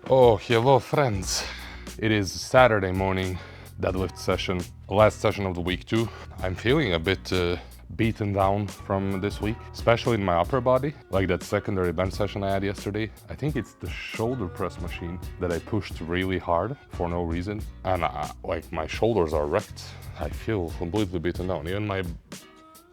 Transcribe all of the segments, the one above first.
Oh, hello friends. It is Saturday morning deadlift session, last session of the week too. I'm feeling a bit beaten down from this week, especially in my upper body, like that secondary bench session I had yesterday. I think it's the shoulder press machine that I pushed really hard for no reason, and like my shoulders are wrecked. I feel completely beaten down. Even my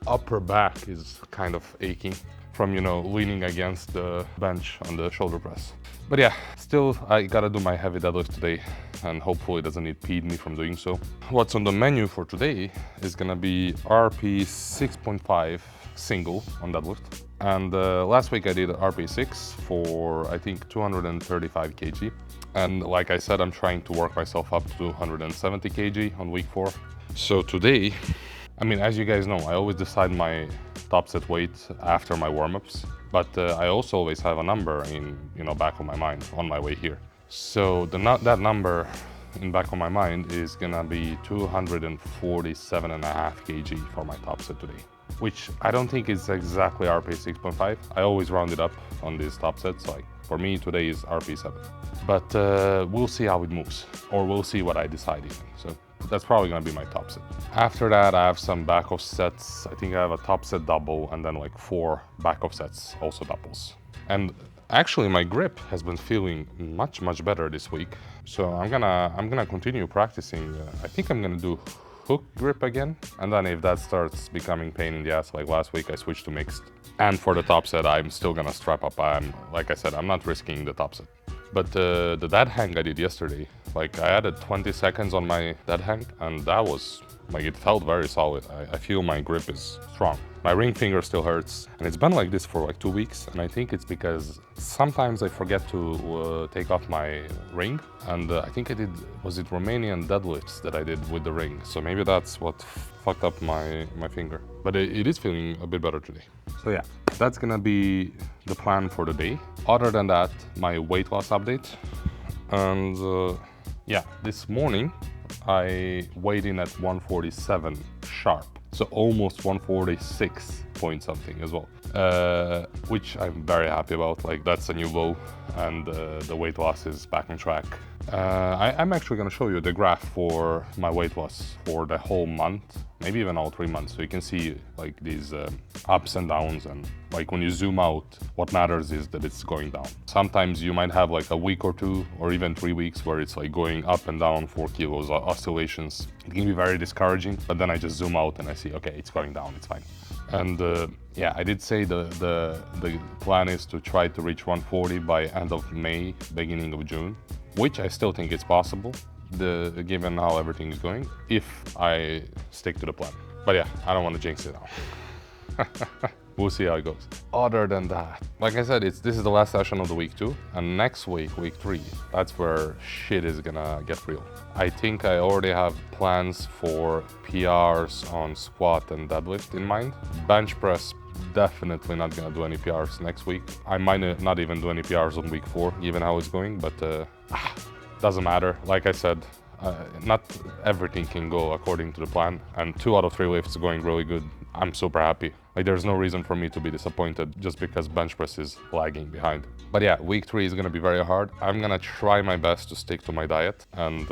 upper back is kind of aching from, leaning against the bench on the shoulder press. But yeah, still I gotta do my heavy deadlift today, and hopefully it doesn't impede me from doing so. What's on the menu for today is gonna be RPE6.5 single on deadlift. And last week I did RPE6 for I think 235 kg. And like I said, I'm trying to work myself up to 170 kg on week 4. So today, as you guys know, I always decide my top set weight after my warm-ups, but I also always have a number in, back of my mind on my way here. So that number in back of my mind is gonna be 247.5 kg for my top set today, which I don't think is exactly RP 6.5. I always round it up on these top sets. Like for me, today is RP7, but we'll see how it moves, or we'll see what I decide even. So that's probably gonna be my top set. After that, I have some Backoff Sets. I think I have a top set double and then like 4 Backoff Sets, also doubles. And actually my grip has been feeling much better this week. So I'm gonna continue practicing. I think I'm gonna do hook grip again. And then if that starts becoming pain in the ass like last week, I switched to mixed. And for the top set, I'm still gonna strap up. Like I said, I'm not risking the top set. But the dead hang I did yesterday, like I added 20 seconds on my dead hang, and that was, like, it felt very solid. I feel my grip is strong. My ring finger still hurts, and it's been like this for like 2 weeks, and I think it's because sometimes I forget to take off my ring, and I think was it Romanian deadlifts that I did with the ring, so maybe that's what fucked up my finger. But it is feeling a bit better today. So yeah, that's gonna be the plan for the day. Other than that, my weight loss update, and yeah, this morning I weighed in at 147 sharp, so almost 146 point something as well, which I'm very happy about. Like, that's a new low, and the weight loss is back on track. I'm actually going to show you the graph for my weight loss for the whole month, maybe even all 3 months, so you can see like these ups and downs, and like when you zoom out, what matters is that it's going down. Sometimes you might have like a week or 2 or even 3 weeks where it's like going up and down 4 kilos oscillations. It can be very discouraging, but then I just zoom out and I see, okay, it's going down, it's fine. And yeah, I did say the plan is to try to reach 140 by end of May, beginning of June, which I still think is possible, given how everything is going, if I stick to the plan. But yeah, I don't want to jinx it now. We'll see how it goes. Other than that, like I said, this is the last session of the week 2, and next week, week 3, that's where shit is gonna get real. I think I already have plans for PRs on squat and deadlift in mind. Bench press, definitely not gonna do any PRs next week. I might not even do any PRs on week 4, given how it's going, but doesn't matter. Like I said, not everything can go according to the plan, and 2 out of 3 lifts going really good. I'm super happy. Like, there's no reason for me to be disappointed just because bench press is lagging behind. But yeah, week 3 is gonna be very hard. I'm gonna try my best to stick to my diet, and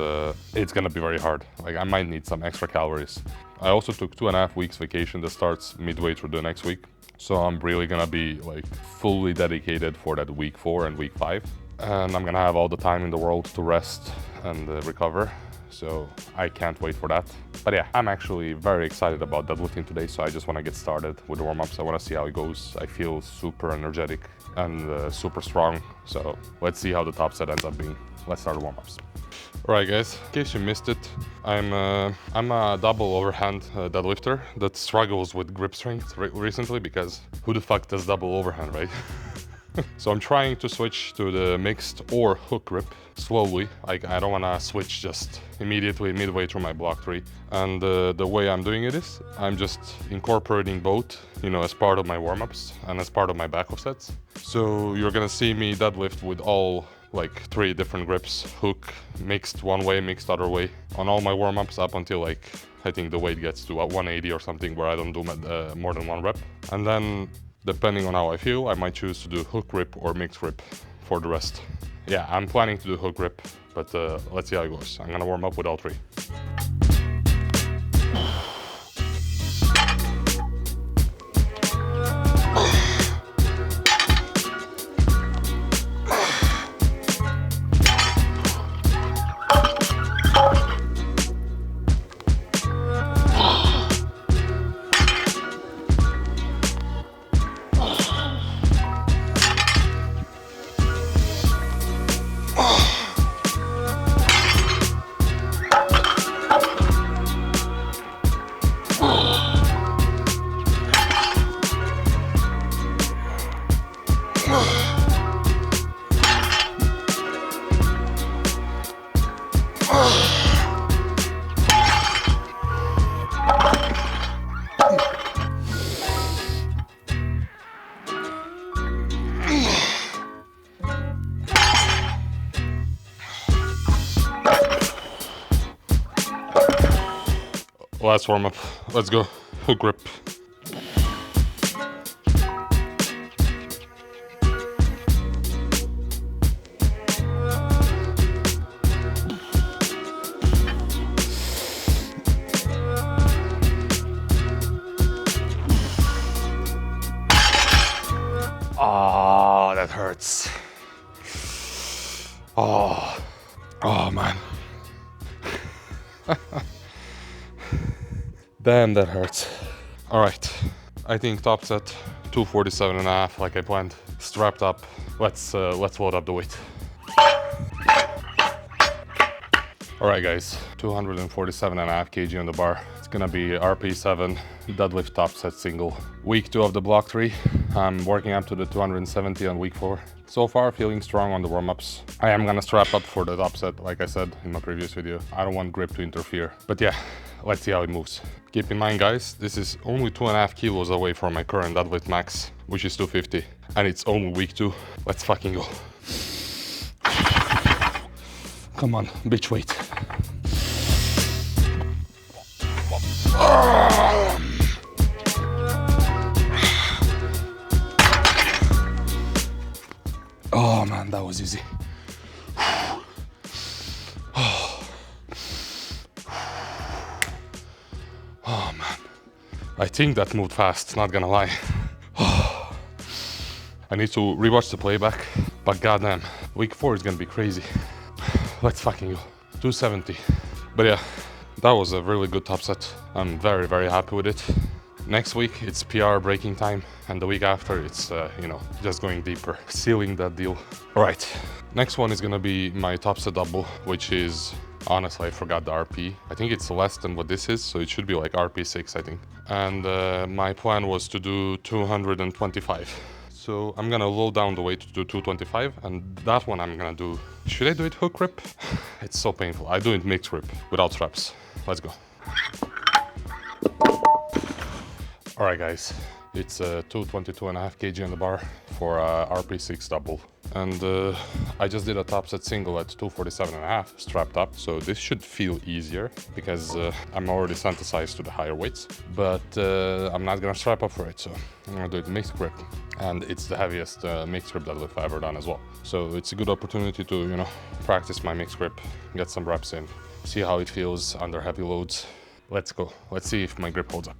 it's gonna be very hard. Like, I might need some extra calories. I also took 2.5 weeks vacation that starts midway through the next week. So I'm really gonna be like fully dedicated for that week 4 and week 5. And I'm gonna have all the time in the world to rest and recover. So I can't wait for that. But yeah, I'm actually very excited about deadlifting today, so I just want to get started with the warm-ups. I want to see how it goes. I feel super energetic and super strong, so let's see how the top set ends up being. Let's start the warm-ups. Alright guys, in case you missed it, I'm a double overhand deadlifter that struggles with grip strength recently, because who the fuck does double overhand, right? So I'm trying to switch to the mixed or hook grip slowly. Like, I don't want to switch just immediately midway through my block 3. And the way I'm doing it is I'm just incorporating both, as part of my warm-ups and as part of my Backoff sets. So you're gonna see me deadlift with all like 3 different grips: hook, mixed one way, mixed other way, on all my warm-ups up until like I think the weight gets to 180 or something, where I don't do more than 1 rep. And then, depending on how I feel, I might choose to do hook grip or mixed grip for the rest. Yeah, I'm planning to do hook grip, but let's see how it goes. I'm gonna warm up with all 3. Last warm up. Let's go. Hook grip. Oh, that hurts. Oh man. Damn, that hurts. All right, I think top set 247.5 like I planned. Strapped up. Let's load up the weight. All right, guys, 247.5 kg on the bar. It's gonna be RPE7 deadlift top set single. Week 2 of the block 3. I'm working up to the 270 on week 4. So far, feeling strong on the warm-ups. I am gonna strap up for the top set, like I said in my previous video. I don't want grip to interfere. But yeah, let's see how it moves. Keep in mind, guys, this is only 2.5 kilos away from my current deadlift max, which is 250. And it's only week 2. Let's fucking go. Come on, bitch weight. Oh man, that was easy. Oh man, I think that moved fast, not gonna lie. I need to rewatch the playback, but goddamn, week 4 is gonna be crazy. Let's fucking go. 270. But yeah, that was a really good top set. I'm very, very happy with it. Next week, it's PR breaking time, and the week after, it's, you know, just going deeper, sealing that deal. All right, next one is gonna be my top set double, which is, honestly, I forgot the RP. I think it's less than what this is, so it should be like RP6, I think. And my plan was to do 225. So I'm gonna low down the weight to do 225, and that one I'm gonna do... Should I do it hook grip? It's so painful. I do it mixed grip without straps. Let's go. All right, guys. It's 222.5 kg on the bar for RP6 double. And I just did a top set single at 247.5 strapped up, so this should feel easier because I'm already sensitized to the higher weights, but I'm not gonna strap up for it, so I'm gonna do it mixed grip. And it's the heaviest mixed grip deadlift I've ever done as well. So it's a good opportunity to, you know, practice my mixed grip, get some reps in, see how it feels under heavy loads. Let's go. Let's see if my grip holds up.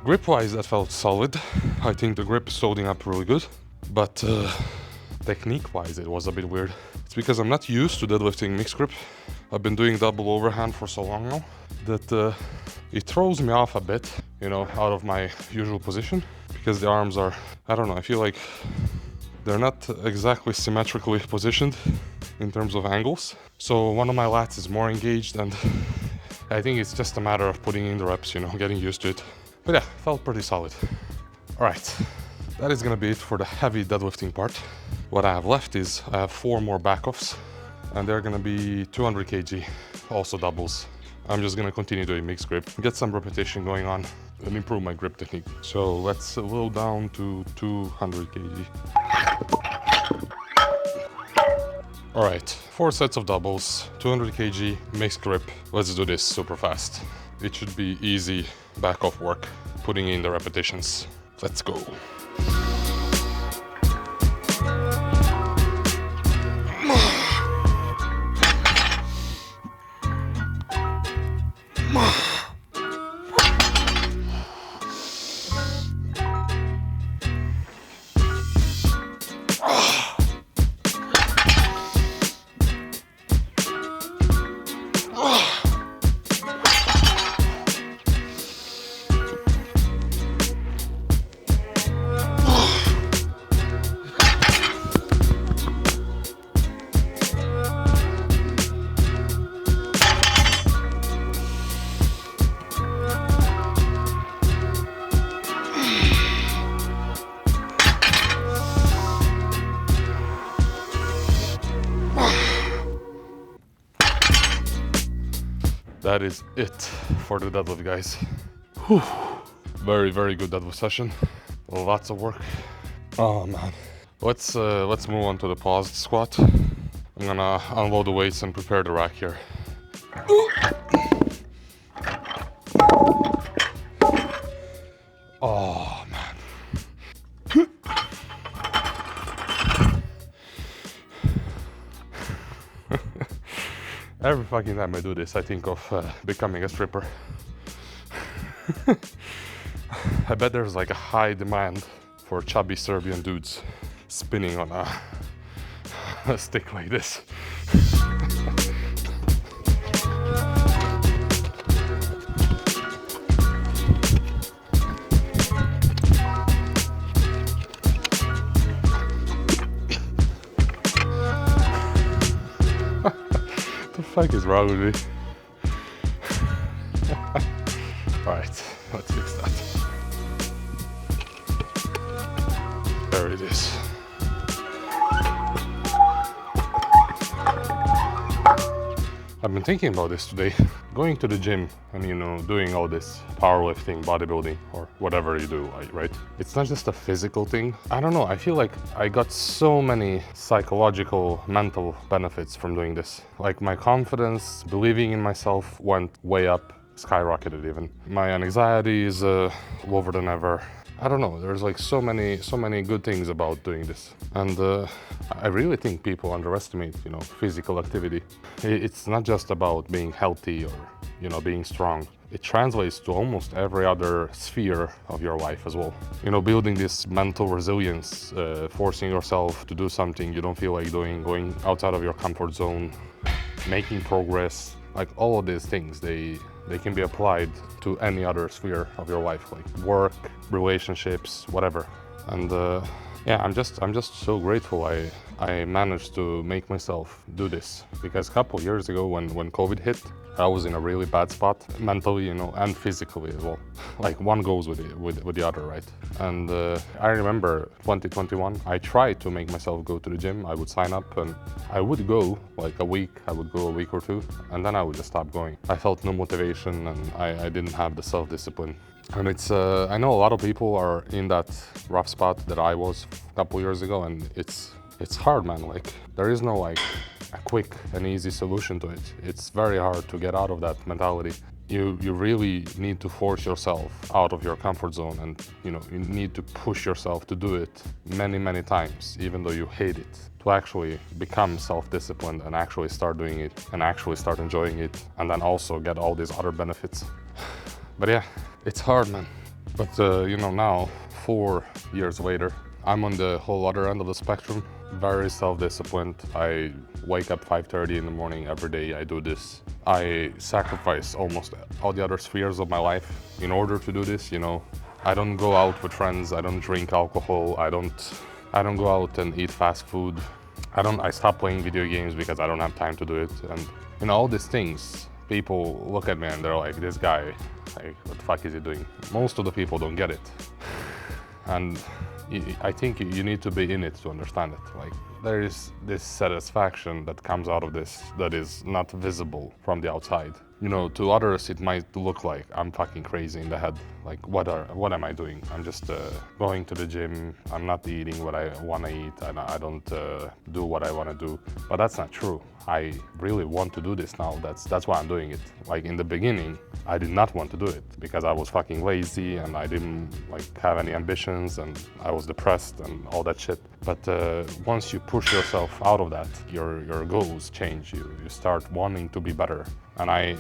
Grip-wise, that felt solid. I think the grip is holding up really good, but technique-wise, it was a bit weird. It's because I'm not used to deadlifting mixed grip. I've been doing double overhand for so long now that it throws me off a bit, you know, out of my usual position, because the arms are, I don't know, I feel like they're not exactly symmetrically positioned in terms of angles. So one of my lats is more engaged, and I think it's just a matter of putting in the reps, you know, getting used to it. But yeah, felt pretty solid. All right, that is gonna be it for the heavy deadlifting part. What I have left is I have 4 more backoffs, and they're gonna be 200 kg, also doubles. I'm just gonna continue doing mixed grip, get some repetition going on. and improve my grip technique. So let's low down to 200 kg. All right, 4 sets of doubles, 200 kg, mixed grip. Let's do this super fast. It should be easy back off work, putting in the repetitions. Let's go. That is it for the deadlift, guys. Whew. Very, very good deadlift session. Lots of work. Oh man. Let's move on to the paused squat. I'm gonna unload the weights and prepare the rack here. Oh man. Every fucking time I do this, I think of becoming a stripper. I bet there's like a high demand for chubby Serbian dudes spinning on a stick like this. What the fuck is wrong with me? Alright, let's fix that. There it is. I've been thinking about this today. Going to the gym and, you know, doing all this powerlifting, bodybuilding, or whatever you do, right? It's not just a physical thing. I don't know, I feel like I got so many psychological, mental benefits from doing this. Like my confidence, believing in myself went way up, skyrocketed even. My anxiety is lower than ever. I don't know, there's like so many good things about doing this. And I really think people underestimate, you know, physical activity. It's not just about being healthy or, you know, being strong. It translates to almost every other sphere of your life as well. You know, building this mental resilience, forcing yourself to do something you don't feel like doing, going outside of your comfort zone, making progress, like all of these things, they can be applied to any other sphere of your life, like work, relationships, whatever. And yeah, I'm just so grateful I managed to make myself do this, because a couple years ago when COVID hit, I was in a really bad spot mentally, you know, and physically as well. Like one goes with the other, right? And I remember 2021, I tried to make myself go to the gym. I would sign up and I would go like a week. I would go a week or two, and then I would just stop going. I felt no motivation, and I didn't have the self-discipline. And it's I know a lot of people are in that rough spot that I was a couple years ago, and it's hard, man. Like there is no like a quick and easy solution to it. It's very hard to get out of that mentality. You really need to force yourself out of your comfort zone, and you know, you need to push yourself to do it many times, even though you hate it, to actually become self-disciplined and actually start doing it and actually start enjoying it, and then also get all these other benefits. But yeah, it's hard, man. But you know, now 4 years later, I'm on the whole other end of the spectrum. Very self-disciplined. I wake up 5:30 in the morning every day. I do this. I sacrifice almost all the other spheres of my life in order to do this, you know. I don't go out with friends. I don't drink alcohol. I don't go out and eat fast food. I stop playing video games because I don't have time to do it. And you know, all these things, people look at me and they're like, this guy, like, what the fuck is he doing? Most of the people don't get it. And I think you need to be in it to understand it. Like, there is this satisfaction that comes out of this that is not visible from the outside. You know, to others it might look like I'm fucking crazy in the head. Like, what am I doing? I'm just going to the gym. I'm not eating what I want to eat, and I don't do what I want to do. But that's not true. I really want to do this now. That's why I'm doing it. Like, in the beginning, I did not want to do it because I was fucking lazy and I didn't like have any ambitions and I was depressed and all that shit. But once you push yourself out of that, your goals change. You start wanting to be better. And I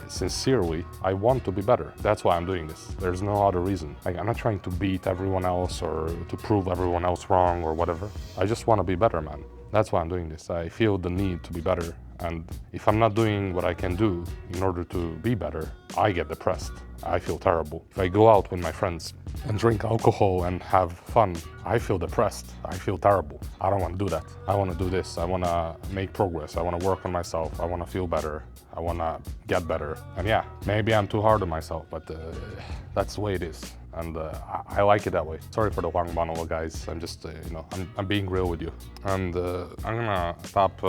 want to be better. That's why I'm doing this. There's no other reason. Like, I'm not trying to beat everyone else or to prove everyone else wrong or whatever. I just want to be better, man. That's why I'm doing this. I feel the need to be better. And if I'm not doing what I can do in order to be better, I get depressed. I feel terrible. If I go out with my friends and drink alcohol and have fun, I feel depressed. I feel terrible. I don't want to do that. I want to do this. I want to make progress. I want to work on myself. I want to feel better. I want to get better. And yeah, maybe I'm too hard on myself, but that's the way it is. And I like it that way. Sorry for the long monologue, guys. I'm just, I'm being real with you. And I'm gonna stop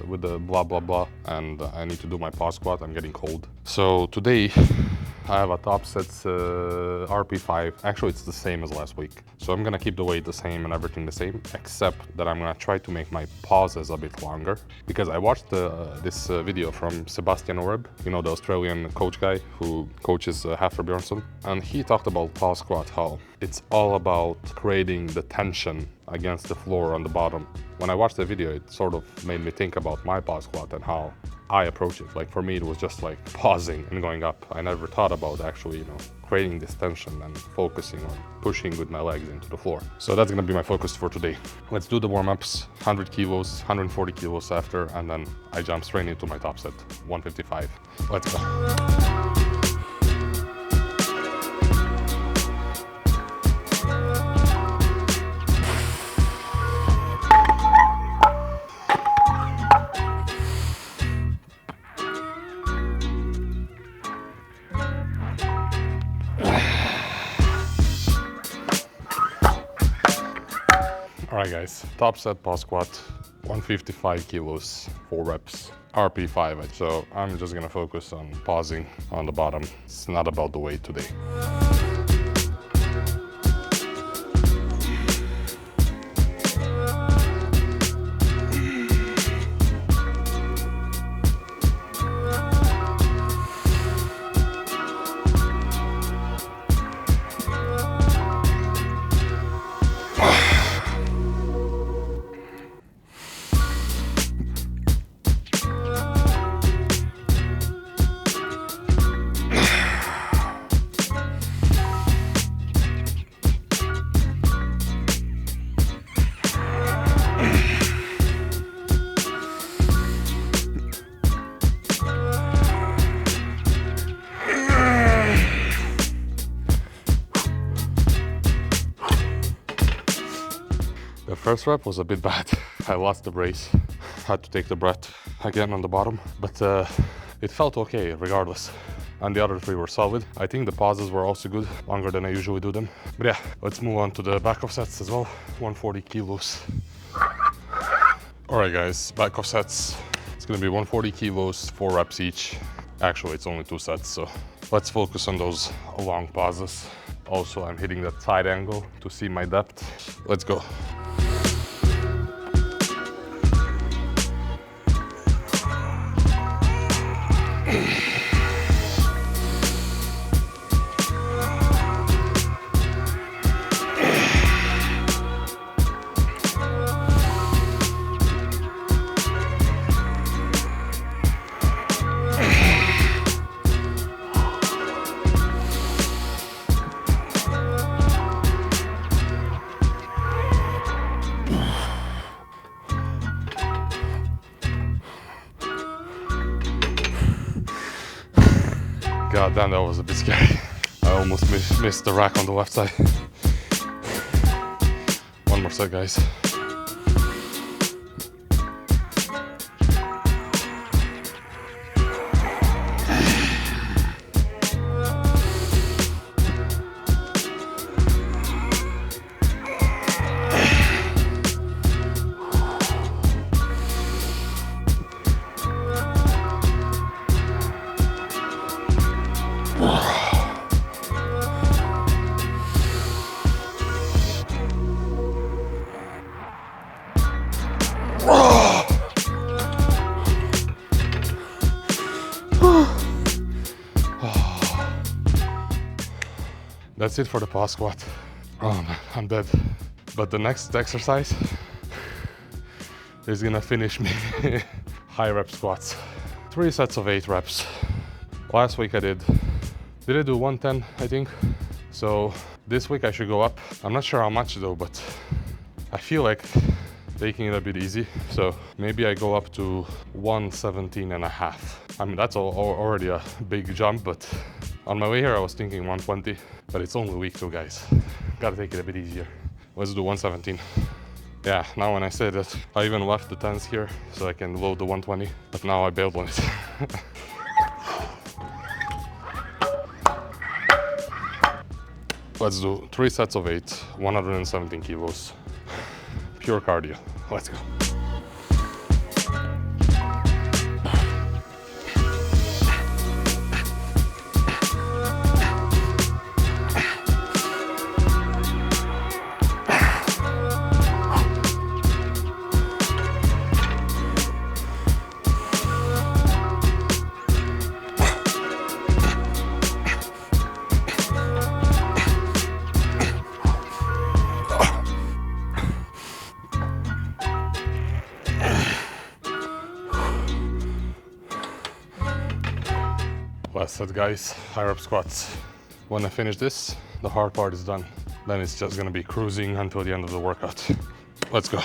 with the blah, blah, blah. And I need to do my pause squat. I'm getting cold. So today, I have a top sets RP5. Actually, it's the same as last week. So I'm gonna keep the weight the same and everything the same, except that I'm gonna try to make my pauses a bit longer. Because I watched this video from Sebastian Oreb, you know, the Australian coach guy who coaches Haffer Bjornsson. And he talked about pause squat, how it's all about creating the tension against the floor on the bottom. When I watched the video, it sort of made me think about my pause squat and how I approach it. Like, for me, it was just like pausing and going up. I never thought about actually, creating this tension and focusing on pushing with my legs into the floor. So that's gonna be my focus for today. Let's do the warm-ups, 100 kilos, 140 kilos after, and then I jump straight into my top set, 155. Let's go. Alright guys, top set pause squat, 155 kilos, 4 reps, RP5. So I'm just gonna focus on pausing on the bottom. It's not about the weight today. The first rep was a bit bad. I lost the brace. Had to take the breath again on the bottom, but it felt okay regardless. And the other 3 were solid. I think the pauses were also good, longer than I usually do them. But yeah, let's move on to the Backoff sets as well, 140 kilos. Alright guys, Backoff sets. It's gonna be 140 kilos, 4 reps each. Actually, it's only 2 sets, so let's focus on those long pauses. Also, I'm hitting that side angle to see my depth. Let's go. God damn, that was a bit scary. I almost missed the rack on the left side. One more set, guys. That's it for the pause squat. Oh man, I'm dead. But the next exercise is gonna finish me. High rep squats. 3 sets of 8 reps. Last week I did I do 110, I think? So this week I should go up. I'm not sure how much though, but I feel like taking it a bit easy. So maybe I go up to 117.5. I mean, that's already a big jump, but on my way here I was thinking 120, but it's only week 2, guys. Gotta take it a bit easier. Let's do 117. Yeah, now when I say that, I even left the 10s here so I can load the 120, but now I bailed on it. Let's do 3 sets of 8, 117 kilos. Pure cardio. Let's go. Last set, guys, high rep squats. When I finish this, the hard part is done. Then it's just gonna be cruising until the end of the workout. Let's go.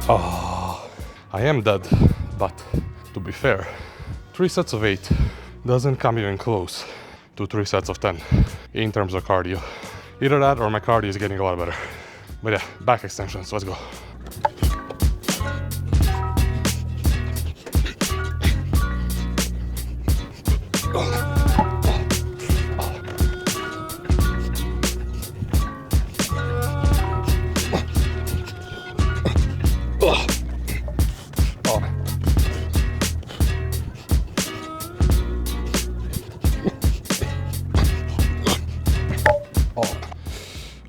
Oh, I am dead, but to be fair, 3 sets of 8 doesn't come even close to 3 sets of 10 in terms of cardio. Either that or my cardio is getting a lot better. But yeah, back extensions, let's go.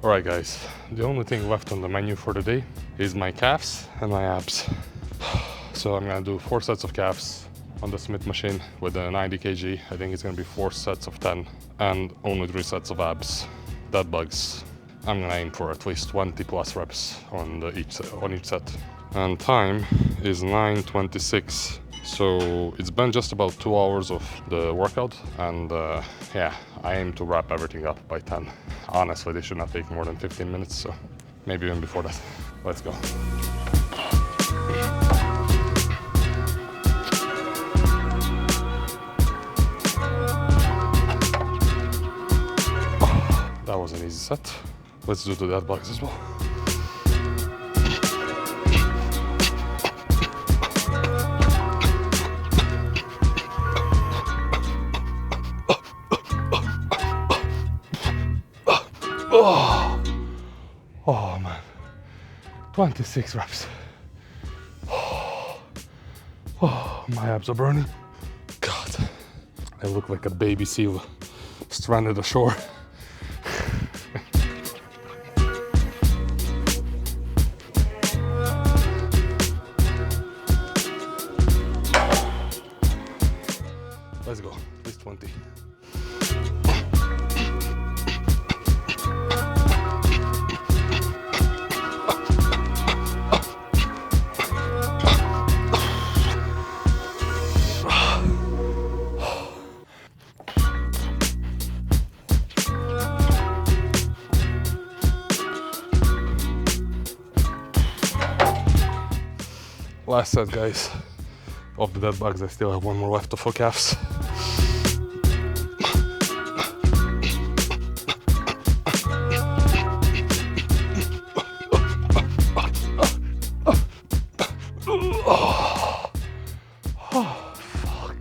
Alright guys, the only thing left on the menu for the day is my calves and my abs. So I'm gonna do 4 sets of calves on the Smith machine with a 90 kg. I think it's gonna be 4 sets of 10 and only 3 sets of abs. Dead bugs. I'm gonna aim for at least 20 plus reps on each set. And time is 9:26. So it's been just about 2 hours of the workout, and yeah, I aim to wrap everything up by 10. Honestly, this should not take more than 15 minutes, so maybe even before that. Let's go. That was an easy set. Let's do the dead bugs as well. Oh man, 26 reps. Oh, my abs are burning. God, I look like a baby seal stranded ashore. Let's go, at least 20. Last set, guys, of the dead bugs. I still have 1 more left for calves. Oh, fuck.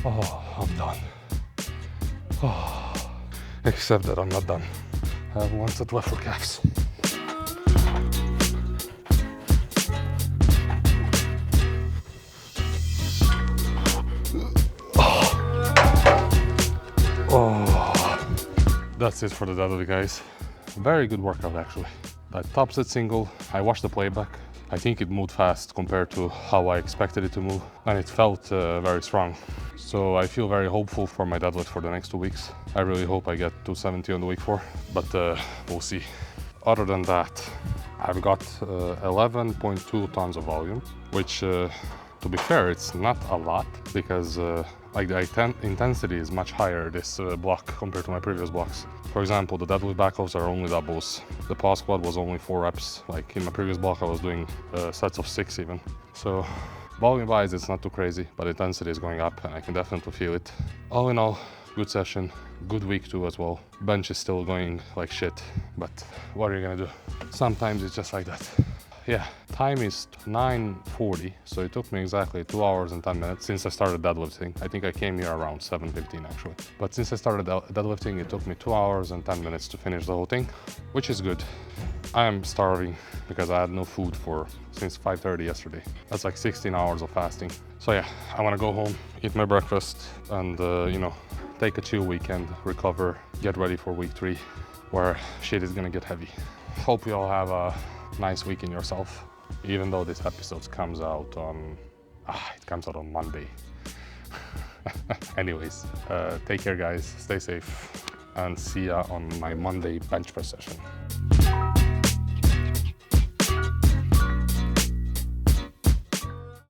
Oh, I'm done. Oh, except that I'm not done. I have 1 set left for calves. That's it for the deadlift, guys. Very good workout, actually. That top set single, I watched the playback. I think it moved fast compared to how I expected it to move, and it felt very strong. So I feel very hopeful for my deadlift for the next 2 weeks. I really hope I get 270 on the week 4, but we'll see. Other than that, I've got 11.2 tons of volume, which to be fair, it's not a lot because like the intensity is much higher this block compared to my previous blocks. For example, the deadlift backoffs are only doubles. The pause squat was only 4 reps. Like in my previous block, I was doing sets of 6 even. So volume-wise, it's not too crazy, but intensity is going up and I can definitely feel it. All in all, good session, good week too as well. Bench is still going like shit, but what are you gonna do? Sometimes it's just like that. Yeah, time is 9:40, so it took me exactly 2 hours and 10 minutes since I started deadlifting. I think I came here around 7:15 actually. But since I started deadlifting, it took me 2 hours and 10 minutes to finish the whole thing, which is good. I am starving because I had no food since 5:30 yesterday. That's like 16 hours of fasting. So yeah, I want to go home, eat my breakfast, and you know, take a chill weekend, recover, get ready for week 3, where shit is gonna get heavy. Hope you all have a nice week in yourself, even though this episode comes out on Monday. Anyways, take care guys, stay safe, and see ya on my Monday bench press session.